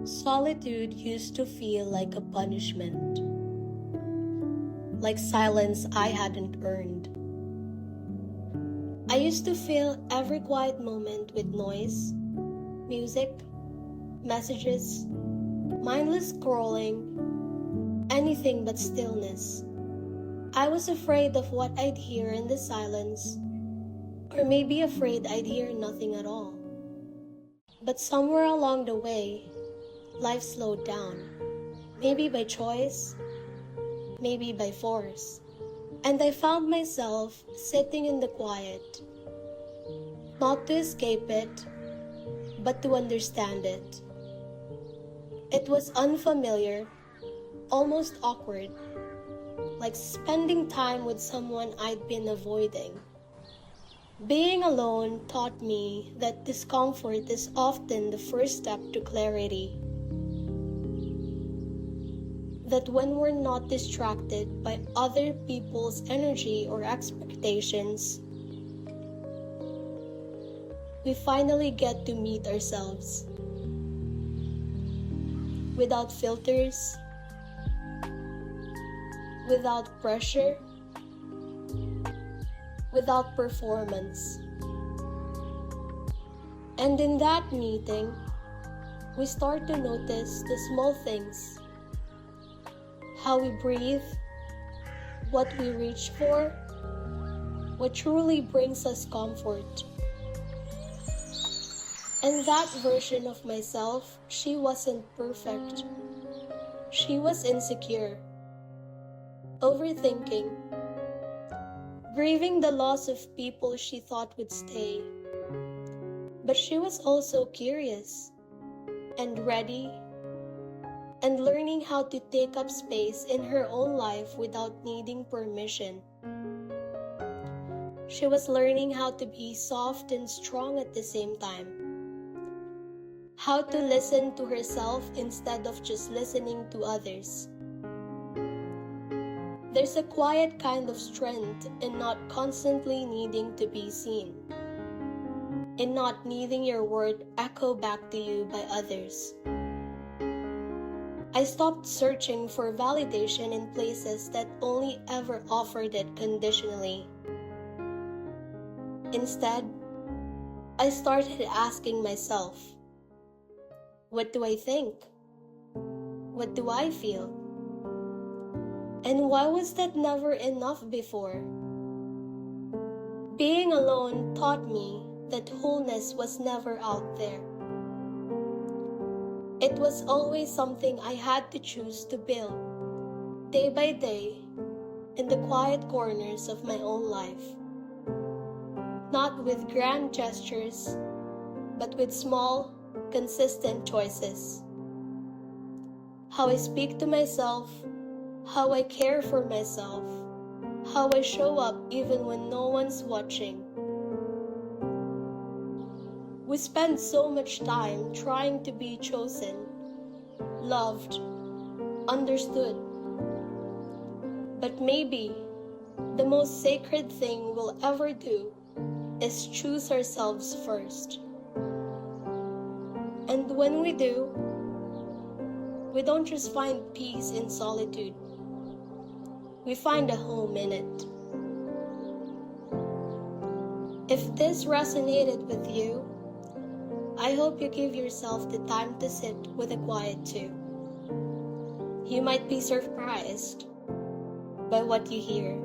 Solitude used to feel like a punishment, like silence I hadn't earned. I used to fill every quiet moment with noise, music, messages, mindless scrolling, anything but stillness. I was afraid of what I'd hear in the silence, or maybe afraid I'd hear nothing at all. But somewhere along the way, life slowed down, maybe by choice, maybe by force. And I found myself sitting in the quiet, not to escape it, but to understand it. It was unfamiliar, almost awkward, like spending time with someone I'd been avoiding. Being alone taught me that discomfort is often the first step to clarity. That when we're not distracted by other people's energy or expectations, we finally get to meet ourselves without filters, without pressure, without performance. And in that meeting, we start to notice the small things. How we breathe, what we reach for, what truly brings us comfort. And that version of myself, she wasn't perfect. She was insecure, overthinking, grieving the loss of people she thought would stay. But she was also curious and ready and learning how to take up space in her own life without needing permission. She was learning how to be soft and strong at the same time. How to listen to herself instead of just listening to others. There's a quiet kind of strength in not constantly needing to be seen, in not needing your word echo back to you by others. I stopped searching for validation in places that only ever offered it conditionally. Instead, I started asking myself, what do I think? What do I feel? And why was that never enough before? Being alone taught me that wholeness was never out there. It was always something I had to choose to build, day by day, in the quiet corners of my own life. Not with grand gestures, but with small, consistent choices. How I speak to myself, how I care for myself, how I show up even when no one's watching. We spend so much time trying to be chosen, loved, understood. But maybe the most sacred thing we'll ever do is choose ourselves first. And when we do, we don't just find peace in solitude. We find a home in it. If this resonated with you, I hope you give yourself the time to sit with the quiet too. You might be surprised by what you hear.